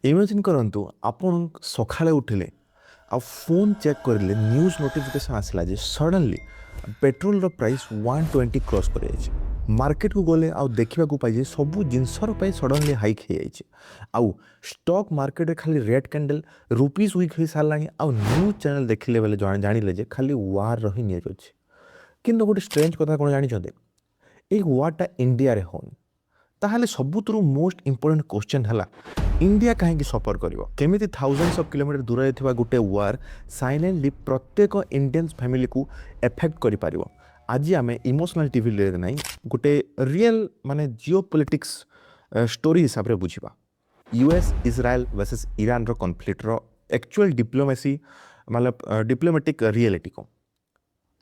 Imagine करंतु आपण सकाळे उठिले आ phone check करिले न्यूज नोटिफिकेशन आसला जे सडनली पेट्रोल रो प्राइस 120 क्रॉस कर जाइए मार्केट को गले आउ देखा पाइजे सब जिनसर सडनली हाइक हो जाइए आउ स्टॉक मार्केट रे खाली रेड कैंडल रुपीज वीक हो सारा आउ न्यूज चैनल देखिले बेले जानिले जे खाली वार रही न्यूज अच्छे किंतु गोटे स्ट्रेंज कथा कौन जानते ये वार्टा इंडिया रे होनी ताहले सबुतु मोस्ट इंपोर्टेंट क्वेश्चन है इंडिया कहीं सफर कर केमी थाउजेंड्स ऑफ किलोमीटर दूर थी गोटे वार साइलेंटली प्रत्येक इंडियन फैमिली को एफेक्ट कर आज आम इमोशनल टीवी ना गोटे रियल माने जियो पॉलिटिक्स स्टोरी हिसाब से बुझा यूएस इजराइल वर्सेस ईरान रो कॉन्फ्लिक्ट रो एक्चुअल डिप्लोमेसी मतलब डिप्लोमेटिक रियलिटी को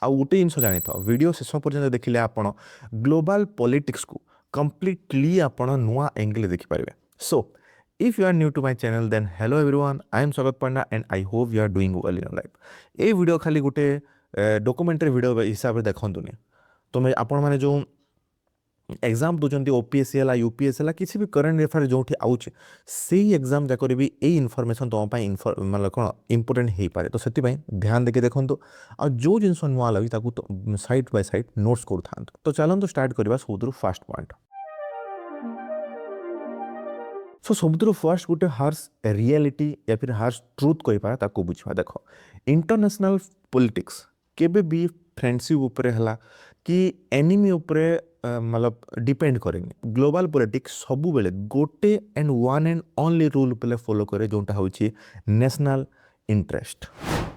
आउ गोटे जिन जानी था वीडियो शेष पर्यटन देखिले आपण ग्लोबल पॉलिटिक्स को कंप्लीटली आपण नुआ एंगल देखिपारे so if you are new to my channel then hello everyone I am Swagat Panda and I hope you are doing well in life ये वीडियो खाली गोटे डॉक्यूमेंटरी वीडियो हिसाब से देखंतुनी तुम्हें आपण माने जो एग्जाम दूसरी ओपीएससी है यूपीएससी है किसी भी करेन्ट अफेयर जो आउे से एग्जाम जाक भी यही इनफर्मेशन तुम मतलब कौन इंपोर्टेंट हो पाए तो से ध्यान देके देखो आ जो जिन नुआ लगे तो साइड बाय साइड नोट्स कर था तो चलते स्टार्ट करवा सब फास्ट पॉइंट सो सब फर्स्ट गोटे हार्स रियलिटी या फिर हार्स ट्रुथ कहीपर बुझा देख इंटरनेशनल पॉलिटिक्स केबे भी फ्रेंडशिप उपरे हला कि एनिमी उपरे मतलब डिपेंड करेनि ग्लोबल पॉलिटिक्स सबु बेले गोटे and one and only rule पे फॉलो करे जोटा होची नेशनल इंटरेस्ट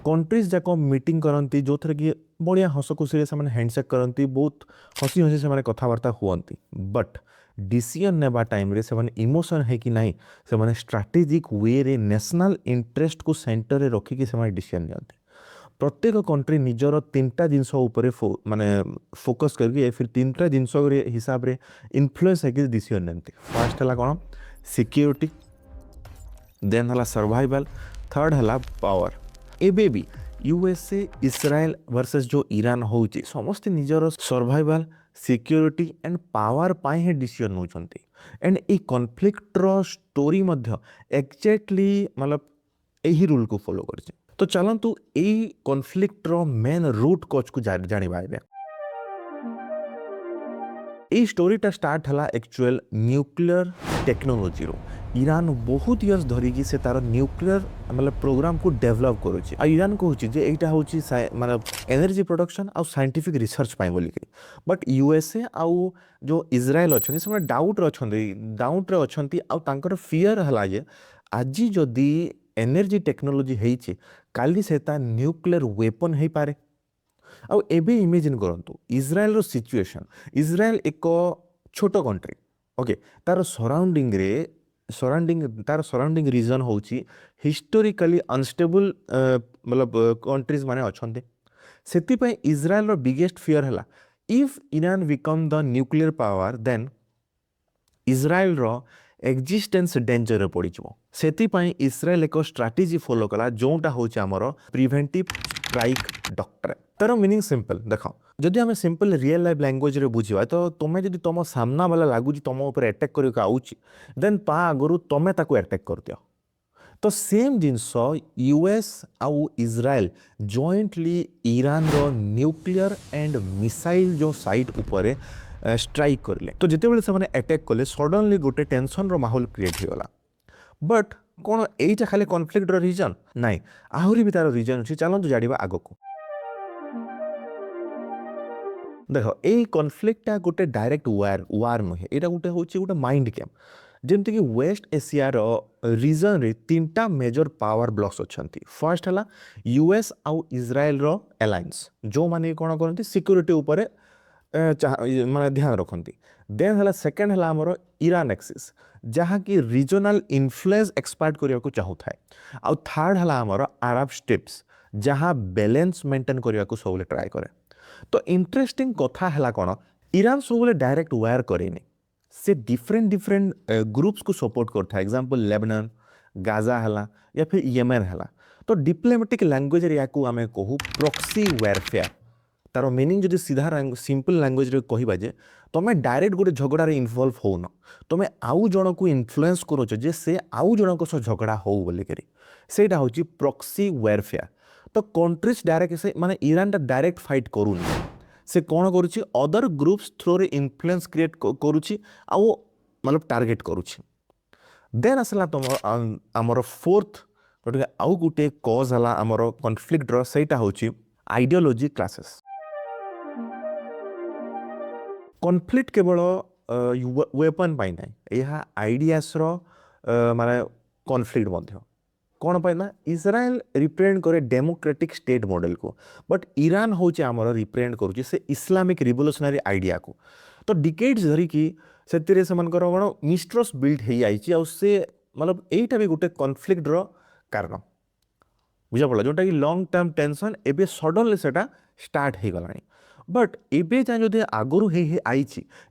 कंट्रीज जाक मीटिंग करती जो थे कि बढ़िया हस खुशी से हैंडसेक करती बहुत हसी हसी से कथबार्ता हुअंती बट डिसीजन नेबा टाइम रे से इमोशन है कि नहीं से स्ट्राटेजिक वे रे नेशनल इंटरेस्ट को सेंटर रे रखिकी से डिसीजन नियंती प्रत्येक कंट्री निजर तीनटा जिनस माने फोकस करके फिर तीनटा जिनस हिसाब रे इन्फ्लुएंस है डिसीजन नेती फर्स्ट है कौन सिक्योरिटी देन है सर्वाइवल थर्ड है पावर एबे भी यूएसए इस्राएल वर्सेस जो ईरान होची समस्त निजर सर्वाइवल सिक्योरिटी एंड पावर पाई ही डिसीजन नौचंती एंड ए कॉन्फ्लिक्ट रो स्टोरी मध्य एक्जेक्टली मतलब यही रूल को फॉलो करछे तो चलतु यही कॉन्फ्लिक्ट रो मेन रूट कॉज को जानिबा ये स्टोरीटा स्टार्ट हला एक्चुअल न्यूक्लियर टेक्नोलोजी रो ईरान बहुत इयर्स धरिकी से तार न्यूक्लियर मतलब प्रोग्राम को डेवलप करुच्ची आ ईरान कहूँ जे एटा होची मतलब एनर्जी प्रोडक्शन आ साइंटिफिक रिसर्च पाई बोलिकी बट यूएसए आउ जो इजराइल अच्छा से डाउट डाउट रे अच्छी आ तांकर फियर हला जे आज जदि एनर्जी टेक्नोलोजी होइछि काली सेता न्यूक्लियर वेपन हो पारे आउ एबे इमेजिन करंतु इजराइल रो सिचुएशन इजराइल एक छोटो कंट्री ओके तार सराउंडिंग रीजन होची हिस्टोरिकली अनस्टेबल मतलब कंट्रीज माने अछंते सेति पय इजराइल रो बिगेस्ट फियर हला if Iran become the nuclear power then Israel रो एक्जिस्टेंस डेंजर पड़ से इस्राएल एक स्ट्राटेजी फॉलो कला जोटा हूँ आमर प्रिवेंटिव स्ट्राइक डॉक्ट्रिन तार मीनिंग सिंपल देख जदि आम सिंपल रियल लाइफ लैंग्वेज रे बुझा तो तुम्हें जब तुम सामना वाला लगुच तुम उपर अटैक करके आउची देन ता आगु तुम्हें ताको अटैक कर दियो तो सेम जिनस यूएस आउ इजराइल जॉइंटली ईरान रो न्यूक्लियर एंड मिसाइल जो साइट उपरे स्ट्राइक करले तो जिते से अटैक कले सडनली गोटे टेंशन रो माहौल क्रिएट होगा बट कौन यहीटा खाली कॉन्फ्लिक्ट रो रीजन नाई आहरी भी तार रीजन अच्छी चलते जाना आग को देख ये कॉन्फ्लिक्टा गोटे डायरेक्ट वार नुहे यहाँ गोटे हूँ गोटे माइंड गेम जमती कि वेस्ट एशियार रीजन रे तीनटा मेजर पावर ब्लॉक्स अच्छा फर्स्ट है यूएस आउ इजराइल रो अलायंस जो माने कौन करती सिक्योरिटी उपरे माने ध्यान रखती देन है सेकेंड है आमर ईरान एक्सिस जहाँ कि रीजनल इन्फ्लुएंस एक्सपार्ट करने को चाहूँ आउ थर्ड है आमर अरब स्टेट्स जहाँ बैलेंस मेंटेन करने को सब ट्राए करे तो इंटरेस्टिंग कथा है कौन ईरान सब डायरेक्ट वार करेनि से डिफरेंट ग्रुप्स को सपोर्ट करता है एग्जांपल लेबनान गाजा है या फिर येमेन है तो डिप्लोमेटिक लैंग्वेज या आम कहूँ प्रॉक्सी वारफेयर तार मीनिंग जदि सीधा सिंपल लैंग्वेज रे कहबा जे तुम डायरेक्ट गोटे झगड़ा इनवल्व हो न तुम आउ जन को इन्फ्लुएंस करोच जे से आउ जन सह झगड़ा हो बोलिक सेटा हूँ प्रॉक्सी वारफेयर। तो कंट्रीज डायरेक्ट से माने ईरान टा डायरेक्ट फाइट करूनी से कौन करुच्ची अदर ग्रुप्स थ्रू रे इन्फ्लुएंस क्रिएट करुच्ची आउ मतलब टार्गेट करुच्ची। देन आसला तुम आमर फोर्थ गए आउ गोटे कज है आमर कनफ्लिक्टर सेटा हूँ आइडियोलॉजी क्लासेस। कनफ्लिक्ट केवल वेपन पाई ना यह आइडियास माने कनफ्लिक्ट मध्य कौन पाई ना इजराइल रिप्रेजेंट करे डेमोक्रेटिक स्टेट मॉडल को बट ईरान हूँ आमर रिप्रेजेंट करुच्ची से इस्लामिक रिवोल्यूशनरी आइडिया को। तो डिकेड्स धरिकी से कौन मिस्ट्रस्ट बिल्ड हो जाए से मतलब यहीटा भी गोटे कनफ्लिक्टर कारण बुझा पड़ा जोटा कि लॉन्ग टर्म टेंशन एबे सडनली सेटा स्टार्ट हो गलानी बट एबे जाए जदि आगुरी हे आई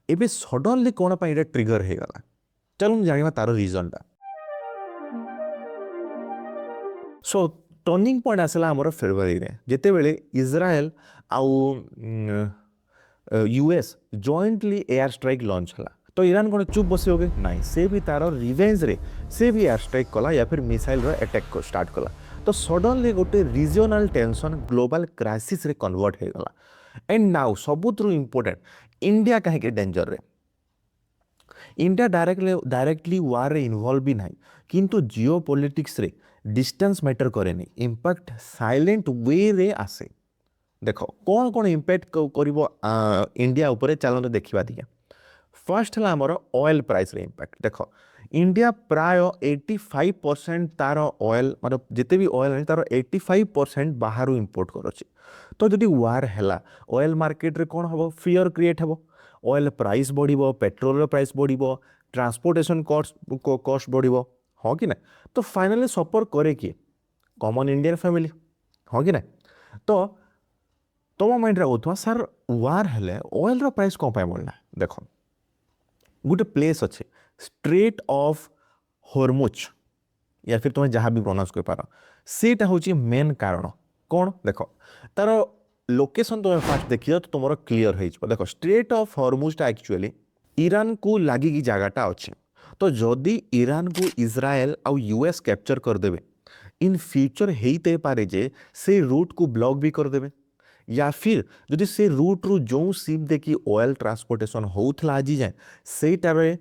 एबे सडनली कौन पाई ट्रिगर हो गला चलो जाना तार रिजनटा। सो टर्निंग पॉइंट आसला आमर फेब्रुआरी रे जेतेबेले इजराइल आउ US jointly air strike launch हला। तो ईरान कौन चुप बस हो गए ना से भी तार रिवेंज रे से भी एयर स्ट्राइक कला या फिर मिसाइल रो अटैक को स्टार्ट कला। तो सडनली गोटे रिजनल टेंशन ग्लोबल क्राइसिस रे कन्वर्ट हो गला। एंड नाउ सबुठु इम्पोर्टेंट इंडिया कहीं डेंजर रे इंडिया डायरेक्टली वार रे इन्वॉल्व भी ना किंतु जियो पॉलिटिक्स रे डिस्टेंस मैटर करे नहीं इम्पैक्ट साइलेंट वे रे आसे। देखो कौन कौन इम्पैक्ट करिवो इंडिया ऊपर चलते देखा दिया। फर्स्ट है आमर ऑयल प्राइस रे इम्पैक्ट देखो इंडिया प्राय 85% तार ऑयल मतलब जिते भी ऑयल है तार 85% बाहर इंपोर्ट करुच्ची। तो जदि वार है ऑयल मार्केट रे कौन हम फियर क्रिएट हम ऑयल प्राइस बढ़ो पेट्रोल प्राइस बढ़ो ट्रांसपोर्टेशन कॉस्ट बढ़ो हाँ कि ना। तो फाइनली सफर करे किए कॉमन इंडियन फैमिली हाँ कि ना। तो तुम माइंड होता सर वार है ऑयल प्राइस कौन पाई बढ़ना देखो गोटे प्लेस अच्छे स्ट्रेट ऑफ हॉर्मुज या फिर तुम्हें जहाँ भी प्रोनाउंस कर पार सेटा हूँ मेन कारण कौन देख तार लोकेशन तुम फास्ट देखी तो तुम क्लीयर हो देख स्ट्रेट ऑफ हॉर्मुजटा एक्चुअली ईरान को लगिकी जगटा अच्छे। तो जदि ईरान को इजराइल आउ यूएस कैप्चर करदे इन फ्यूचर होते पारे जे से रूट को ब्लॉक भी करदे या फिर जदि से रूट रु जो सीप देखी ऑयल ट्रांसपोर्टेशन होता आज जाए सेटार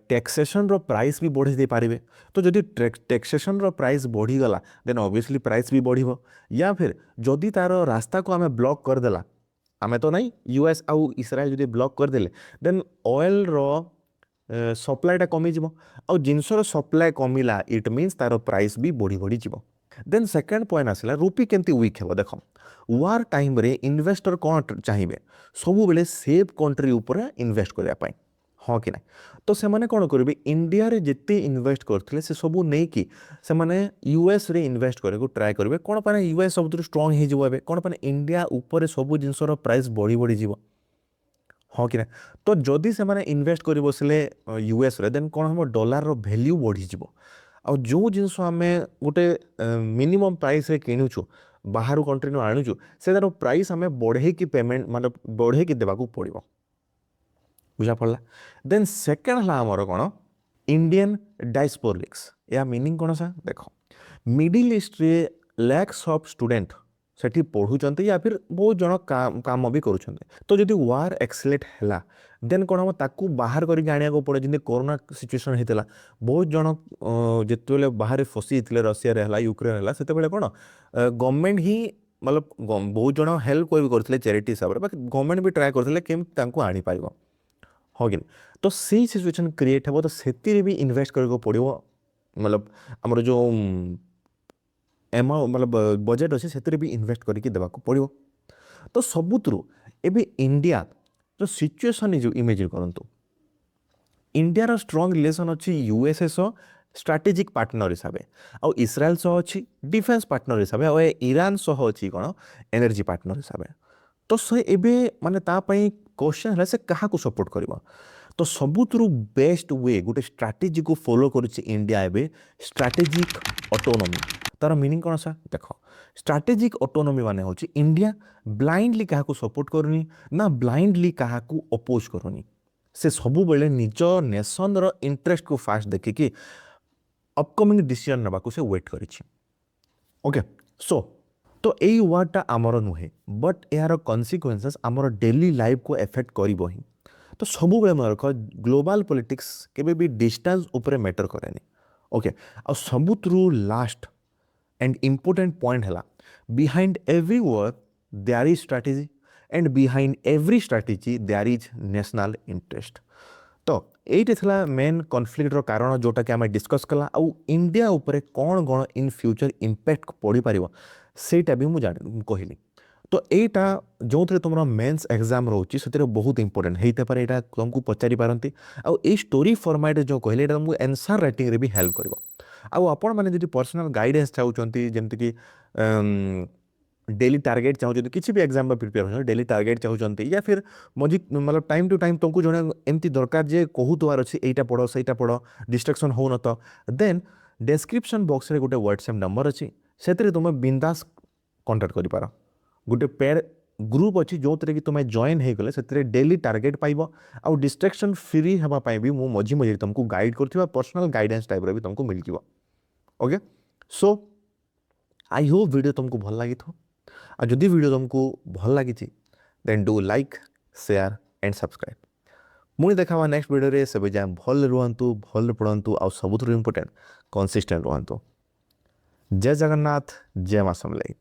टैक्सेशन रो प्राइस भी बढ़ी दे पारे। तो जदि टैक्सेशन रो प्राइस बढ़ीगला देन ऑब्वियसली प्राइस भी बढ़िबो या फिर जदि तार रास्ता को आम ब्लॉक करदेला आम तो नहीं यूएस आउ इस्राएल जदि ब्लॉक करदेले देन ऑयल रो सप्लाईटा कमिज आ जिनसर सप्लाई कमिला इट मीन्स तार प्राइस भी बढ़ी बढ़ी जीव। देन सेकेंड पॉइंट आसला रुपी केमती वीक हे देख वार टाइम रे इन्वेस्टर कौन चाहिए सब बेले सेफ कंट्री उपर इन्वेस्ट करने हाँ कि ना। तो से माने कौन करेंगे इंडिया रे जिते इन्वेस्ट करते से सबू नहीं कि से माने यूएस रे इन्वेस्ट करने को ट्राए करेंगे कौन पाने यूएस सब स्ट्रंग हो कौन पाने इंडिया उपर सब जिनसर प्राइस बढ़ी बढ़ी जीव हाँ कि ना। तो जदि से माने इन्वेस्ट कर बसले यूएस रे देन कौन हम डॉलर रो वैल्यू बढ़ी जीव आ जो जिनस आम गोटे मिनिमम प्राइस रे किणुचु बाहर कंट्री आणुचु से तार प्राइस आम बढ़े कि पेमेंट मतलब बढ़े कि देवाक पड़ो बुझा पड़ा। देन सेकेंड है आमर कौन इंडियन डायस्पोरिक्स या मीनिंग कौन सा देख मिडिल ईस्ट रे लैक्स ऑफ स्टूडेंट सेठी पढ़ुचंते या फिर बहुत जन काम भी करुछंते। तो जदि वार एक्सलेट है देन कौन हम ताकू बाहर करके आने को पड़े जमी कोरोना सिचुएसन होता बहुत जन जिते बाहर फसी थे रशिया है यूक्रेन है से कौन गवर्नमेंट ही मतलब बहुत जन हेल्प करते चैरिटी हिसाब से गवर्नमेंट भी ट्राए करते केमती आनीपर हाँ कि तो सही सिचुएसन क्रिएट हे तो से भी इन्वेस्ट करने पड़ो मतलब आमर जो एमाउंट मतलब बजेट अच्छे से भी इन्वेस्ट करके देवाक पड़ो। तो सबुतु एबे इंडिया जो सिचुएसन जो इमेजिन करंतु इंडिया स्ट्रॉन्ग रिलेशन अच्छी यूएसए सह स्ट्रैटेजिक पार्टनर हिसाब से इस्राएल सह अच्छी डिफेन्स पार्टनर हिसाब से ईरान सह अच्छी कौन एनर्जी पार्टनर हिसाब से। तो से एबे माने तापाई क्वेश्चन है से क्या सपोर्ट कर तो सबुतु बेस्ट वे गोटे स्ट्राटेजी को फॉलो करुच्ची इंडिया एबे स्ट्राटेजिक ऑटोनॉमी। तार मीनिंग कौन सा देख स्ट्राटेजिक ऑटोनॉमी माने होची इंडिया ब्लाइंडली क्या सपोर्ट करूनी ना ब्लाइंडली क्या अपोज करूनी से सबु बेले निज नेशन रो इंटरेस्ट को फास्ट देखिकी अपकमिंग डिसीजन नबा को से वेट करिछि ओके सो तो यही वर्डटा आमर नुहे बट यार कन्सिक्वेन्सेस आमर डेली लाइफ को एफेक्ट करिबो ही तो सबु बेले मन रख ग्लोबल पॉलिटिक्स केबे भी डिस्टेंस ऊपर मैटर करेनी ओके आ सबुत्रु लास्ट एंड इम्पोर्टेंट पॉइंट है behind every work there is strategy and behind every strategy there is national interest तो ये थी मेन कन्फ्लिक्टर कारण जोटा कि आम डिस्कस कला आउ इंडिया उपरे कौन कौन इन फ्यूचर इम्पैक्ट पड़ पार सेटा भी मुझे कहली तो यहाँ जो थे तुम मेन्स एग्जाम रोचे से बहुत इंपोर्टेंट होता पारे यहाँ तुमको पचारि पारती आउ ये स्टोरी फॉर्मेट जो कहले तुमको आंसर राइटिंग भी हेल्प कर आपण मैंने पर्सनल गाइडेंस चाहते जमीक डेली टारगेट चाहते किसी भी एग्जाम प्रिपेयर हो डेली टारगेट चाहते या फिर मजी मतलब टाइम टू टाइम तुमको जो एमती दरकार जे कहूबार अच्छे यहाँ पढ़ सहीटा पढ़ डिस्ट्राक्शन हो न तो देन डेस्क्रिप्शन बॉक्स रे गोटे व्हाट्सएप नंबर अच्छी से तुम बिंदास कांटेक्ट कर पार गोटे पेड ग्रुप अच्छी जो थे कि तुम्हें जॉइन हो गले से डेली टारगेट पाइब आउ डिस्ट्राक्शन फ्री हाँपाई भी मु मझी मझे तुमको गाइड कर पर्सनल गाइडेंस टाइप भी तुमको मिल जाए okay so I hope video तुमको भल लगी आ जदि वीडियो तुमको भल लगी then do like share and subscribe मुझे देखा नेक्स्ट वीडियो रे सब जाए भल रुहतु भल पढ़ु आउ सबुठ इम्पोर्टेंट कंसिस्टेंट रुहतु जय जगन्नाथ जय माँ समलाई।